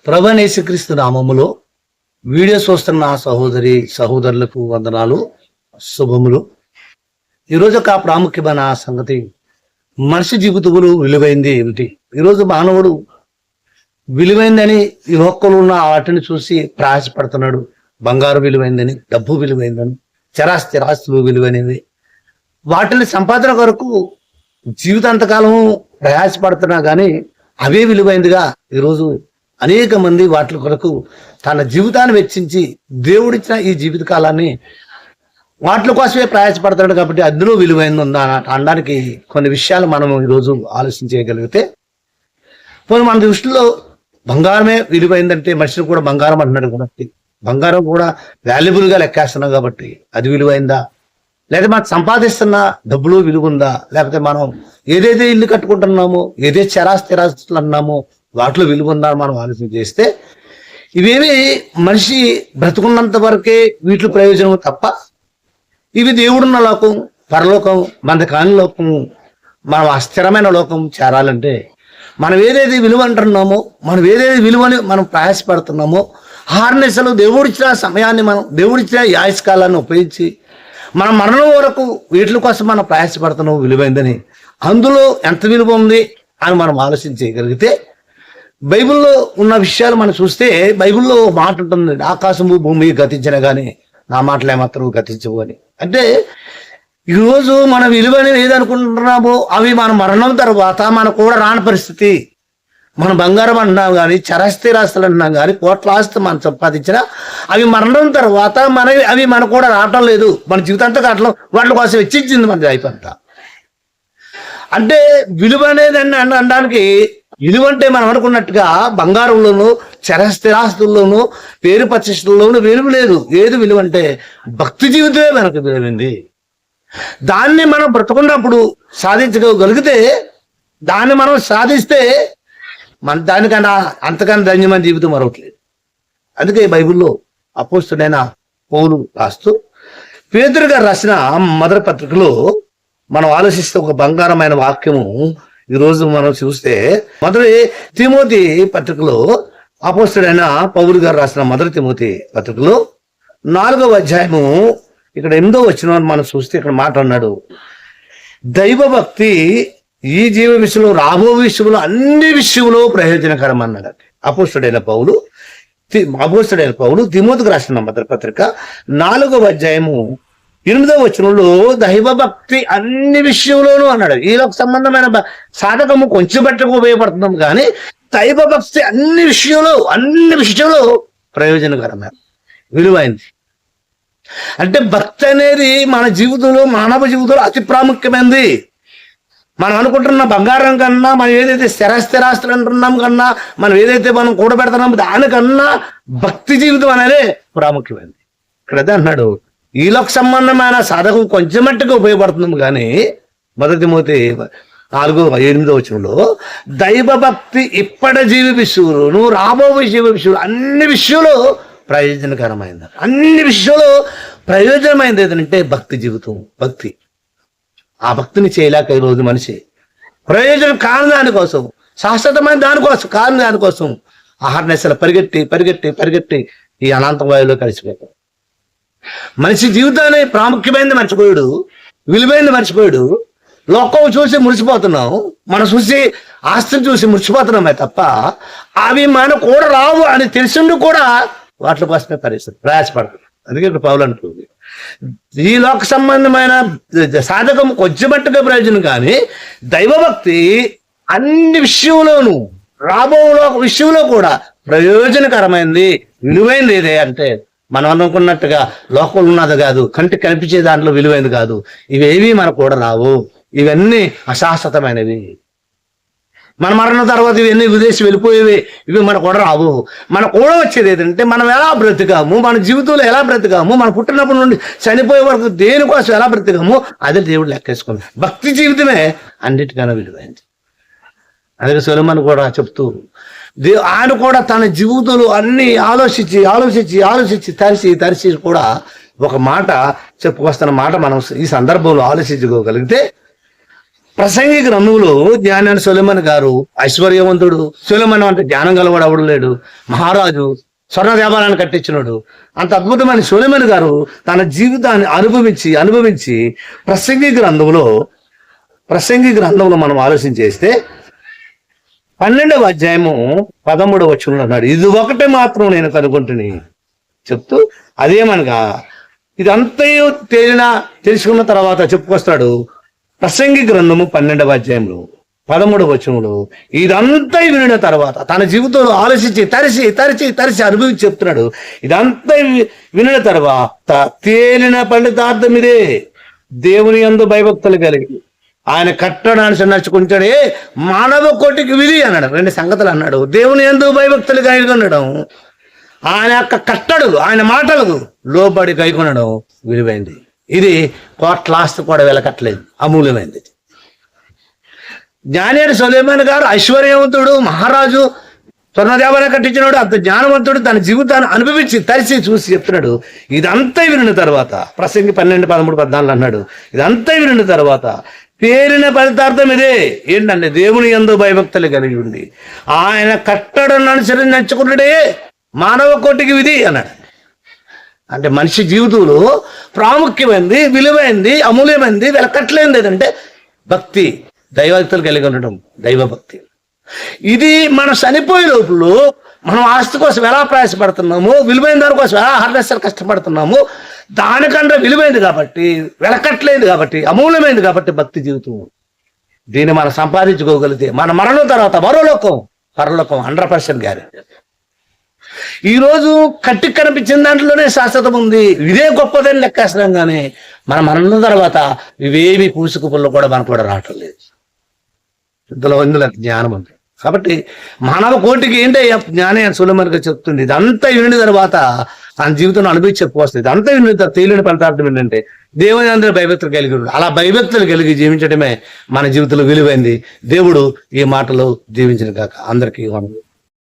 ప్రభువైన యేసుక్రీస్తు నామములో వీడియో చూస్తున్న సహోదరులకు వందనాలు, శుభములు. ఈరోజు ఒక ప్రాముఖ్యమైన సంగతి, మనిషి జీవితములు విలువైంది ఏమిటి? ఈరోజు మానవుడు విలువైందని ఈ లోకంలో ఉన్న వాటిని చూసి ప్రయాసపడుతున్నాడు. బంగారు విలువైందని, డబ్బు విలువైందని, చరాస్తులు విలువైనవి. వాటిని సంపాదన కొరకు జీవితాంతకాలము ప్రయాసపడుతున్నా కానీ అవే విలువైందిగా ఈరోజు అనేక మంది వాటి కొరకు తన జీవితాన్ని వెచ్చించి దేవుడిచ్చిన ఈ జీవిత కాలాన్ని వాటి కోసమే ప్రయాసపడతాడు. కాబట్టి అందులో విలువైంది ఉందా అనడానికి కొన్ని విషయాలు మనం ఈరోజు ఆలోచించగలిగితే, పోనీ మన దృష్టిలో బంగారమే విలువైందంటే మనిషిని కూడా బంగారం అంటున్నాడు కాబట్టి బంగారం కూడా వాల్యుబుల్గా లెక్కేస్తున్నాం కాబట్టి అది విలువైందా? లేదా మనం సంపాదిస్తున్న డబ్బులు విలువ ఉందా? లేకపోతే మనం ఏదైతే ఇల్లు కట్టుకుంటున్నామో, ఏదైతే స్థిరాస్తులు అన్నామో వాటిలో విలువ ఉందా మనం ఆలోచన చేస్తే, ఇవేమి మనిషి బ్రతుకున్నంత వరకే వీటిలో ప్రయోజనం తప్ప ఇవి దేవుడున్న లోకం, పరలోకం, మనది కాని లోకం, మనం అస్థిరమైన లోకం చేరాలంటే మనం ఏదైతే విలువ అంటున్నామో, మనం ఏదైతే విలువని మనం ప్రయాసపడుతున్నామో, హార్నెస్లు దేవుడిచ్చిన సమయాన్ని మనం దేవుడిచ్చిన ఆయుష్కాలాన్ని ఉపయోగించి మన మరణం వరకు వీటి కోసం మనం ప్రయాసపడుతున్నాం విలువైందని, అందులో ఎంత విలువ ఉంది అని మనం ఆలోచించగలిగితే, బైబిల్లో ఉన్న విషయాలు మనం చూస్తే బైబిల్లో మాట ఉంటుంది, ఆకాశము భూమి గతించిన కానీ నా మాటలు ఏమాత్రం గతించవు అని. అంటే ఈరోజు మన విలువని ఏదనుకుంటున్నామో అవి మన మరణం తర్వాత మన కూడా రాని పరిస్థితి. మనం బంగారం అంటున్నాం కానీ, చరస్థిరాస్తులు అంటున్నాం కానీ, కోట్ల ఆస్తి మనం సంపాదించినా అవి మరణం తర్వాత అవి మన కూడా రావటం లేదు. మన జీవితాంతా కావటం వాటి కోసం వెచ్చించింది మన లైఫ్ అంతా. అంటే విలువ అనేది అనడానికి, విలువ అంటే మనం అనుకున్నట్టుగా బంగారంలోను చరస్థిరాస్తుల్లోనూ పేరు ప్రతిష్టల్లోనూ విలువ లేదు. ఏది విలువ అంటే భక్తి జీవితమే మనకు విలువైంది. దాన్ని మనం బ్రతకున్నప్పుడు సాధించగలిగితే, దాన్ని మనం సాధిస్తే మన దానికన్నా అంతకన్నా ధన్యమైన జీవితం మరొకట్లేదు. అందుకే బైబిల్లో అపోస్తుడైన పౌలు రాస్తూ పేతురు గారు రాసిన మొదటి పత్రికలో మనం ఆలోచిస్తే ఒక బంగారమైన వాక్యము ఈరోజు మనం చూస్తే, మొదటి తిమోతి పత్రికలో అపోస్తుడైన పౌలు గారు రాసిన మొదటి తిమోతి పత్రికలో 4వ అధ్యాయము ఇక్కడ 8వ వచనం మనం చూస్తే ఇక్కడ మాట అన్నాడు, దైవభక్తి ఈ జీవ విషయంలో రాబో విషయంలో అన్ని విషయంలో ప్రయోజనకరం అన్నాడు. అపోస్తుడైన పౌలు తిమోతికి రాసిన మొదటి పత్రిక 4వ అధ్యాయము 8వ వచనంలో దైవభక్తి అన్ని విషయంలోనూ అన్నాడు. ఈలోకి సంబంధమైన సాధకము కొంచెం బట్టకు ఉపయోగపడుతున్నాం కానీ దైవభక్తి అన్ని విషయంలో ప్రయోజనకరమైన విలువైంది. అంటే భక్తి అనేది మన జీవితంలో, మానవ జీవితంలో అతి ప్రాముఖ్యమైనది. మనం అనుకుంటున్న బంగారం కన్నా, మనం ఏదైతే స్థిరాస్తులు అంటున్నాం కన్నా, మనం ఏదైతే మనం కూడబెడుతున్నాం దానికన్నా భక్తి జీవితం అనేది ప్రాముఖ్యమైనది. ఇక్కడ అదే అన్నాడు, ఈలోక సంబంధమైన సాధకం కొంచెం మట్టుగా ఉపయోగపడుతున్నాం కానీ మొదటి తిమోతి 4:8 వచనంలో దైవభక్తి ఇప్పటి జీవి విషయంలోను రాబో జీవి విషయంలో అన్ని విషయంలో ప్రయోజనకరమైంది. అన్ని విషయంలో ప్రయోజనమైంది ఏదంటే భక్తి జీవితం. భక్తి ఆ భక్తిని చేయలేక ఈరోజు మనిషి ప్రయోజనం కాని దానికోసం, శాశ్వతమైన దానికోసం కాని దానికోసం ఆహార్నెస్లు పరిగెట్టి ఈ అనంత వాయువులో కలిసిపోయాడు. మనిషి జీవితాన్ని ప్రాముఖ్యమైనది మర్చిపోయాడు, విలువైంది మర్చిపోయాడు. లోకం చూసి మురిసిపోతున్నాం, మనం చూసి ఆస్తిని చూసి మురిసిపోతున్నామే తప్ప అవి మన కూడా రావు అని తెలిసిండు కూడా వాటి కోసమే ప్రయాసపడుతుంది. అందుకే ఇప్పుడు పౌలు అంటుంది, ఈ లోక సంబంధమైన సాధకం కొంచెం మట్టుగా ప్రయోజనం కానీ దైవభక్తి అన్ని విషయంలోనూ రాబో విషయంలో కూడా ప్రయోజనకరమైనది, విలువైనది ఏదే అంటే మనం అనుకున్నట్టుగా లోకంలో ఉన్నది కాదు, కంటికి కనిపించే దాంట్లో విలువైనది కాదు. ఇవేవి మనకు కూడా రావు, ఇవన్నీ అశాశ్వతమైనవి. మన మరణం తర్వాత ఇవన్నీ విదేశీ వెళ్ళిపోయేవి, ఇవి మనకు కూడా రావు. మనకు కూడా వచ్చేది ఏంటంటే మనం ఎలా బ్రతికాము, మన జీవితంలో ఎలా బ్రతికాము, మన పుట్టినప్పటి నుండి చనిపోయే వరకు దేనికోసం ఎలా బ్రతికాము అదే దేవుడు లెక్కేసుకుంది. భక్తి జీవితమే అన్నిటికన్నా విలువైంది. అందుకే సొలొమోను కూడా చెప్తూ ఆయన కూడా తన జీవితంలో అన్ని ఆలోచించి తరిచి కూడా ఒక మాట చెప్పుకొస్తున్న మాట మనం ఈ సందర్భంలో ఆలోచించుకోగలిగితే, ప్రసంగి గ్రంథంలో జ్ఞానాన్ని సొలొమోను గారు ఐశ్వర్యవంతుడు. సొలొమోను అంటే జ్ఞానం గలవాడు ఎవడు లేడు. మహారాజు, స్వర్ణ దేవాలయాన్ని కట్టించినాడు. అంత అద్భుతమైన సొలొమోను గారు తన జీవితాన్ని అనుభవించి ప్రసంగి గ్రంథంలో మనం ఆలోచన చేస్తే 12వ అధ్యాయము 13వ వచనంలో అన్నాడు, ఇది ఒకటే మాత్రం నేను కనుగొంటుని చెప్తూ అదేమనగా ఇదంతయు తెలుసుకున్న తర్వాత చెప్పుకొస్తాడు. ప్రసంగి గ్రంథము 12వ అధ్యాయంలో 13వ వచనంలో ఇదంతా వినిన తర్వాత తన జీవితంలో ఆలోచించి తరిచి అనుభవించి చెప్తున్నాడు. ఇదంతా వినిన తర్వాత తేలిన ఫలితార్థం ఇదే, దేవుని యందు భయభక్తులు కలిగి ఆయన కట్టడానికి నడుచుకుంటాడే మానవ కోటికి విధి అన్నాడు. 2 సంగతులు అన్నాడు. దేవుని యందు భయభక్తులు కలిగి ఉండడం, ఆయన యొక్క కట్టడలు, ఆయన మాటలకు లోబడి కైకొనడం విలువైంది. ఇది కోట్ల ఆస్తి కూడా వెలకట్లేదు, అమూల్యమైంది. జ్ఞానేడు సొలొమోను గారు ఐశ్వర్యవంతుడు, మహారాజు, స్వర్ణదేవాలయం కట్టించినాడు, అంత జ్ఞానవంతుడు. తన జీవితాన్ని అనుభవించి తరిచి చూసి చెప్తున్నాడు. ఇదంతా వినిన తర్వాత ప్రసంగి 12, 13, 14 అన్నాడు. ఇదంతా వినిన తర్వాత పేరిన ఫలితార్థం ఇదే, ఏంటంటే దేవుని యందు భయభక్తులు కలిగి ఉండి ఆయన కట్టడను అనుసరించి నడుచుకుంటాడే మానవ కోటికి విధి అన్నాడు. అంటే మనిషి జీవితంలో ప్రాముఖ్యమైనది, విలువైంది, అమూల్యమైనది, వెలకట్లేనిది ఏదంటే భక్తి, దైవభక్తులు కలిగి ఉండడం, దైవభక్తి. ఇది మనం చనిపోయే లోపల మనం ఆస్తి కోసం ఎలా ప్రయాసపడుతున్నాము, విలువైన దాని కోసం ఎలా హార్వెస్టర్ కష్టపడుతున్నాము, దానికంటే విలువైంది కాబట్టి, వెలకట్లేదు కాబట్టి, అమూల్యమైంది కాబట్టి భక్తి జీవితం. దీన్ని మనం సంపాదించుకోగలిగితే మన మరణం తర్వాత పరలోకం 100% గ్యారెంటీ. ఈరోజు కట్టి కనిపించిన దాంట్లోనే శాశ్వతం ఉంది, ఇదే గొప్పదని లెక్కేస్తున్నాం. కానీ మన మరణం తర్వాత ఇవేమి పూసుకు పుల్ల కూడా మనకు కూడా రావటం లేదు. ఇందులో జ్ఞానం ఉంది. కాబట్టి మానవ కోటికి ఏంటో జ్ఞానే సొలొమోనుగా చెప్తుంది. ఇదంతా వినిన తర్వాత తన జీవితంలో అనుభవించి చెప్పుకొస్తుంది. ఇదంతా వినిన తర్వాత తేలిన ఫలితార్థం ఏంటంటే దేవుని అందరూ భయభక్తులు కలిగి ఉన్నాడు. అలా భయభక్తులు కలిగి జీవించడమే మన జీవితంలో విలువైంది. దేవుడు ఈ మాటలు జీవించిన కాక అందరికీ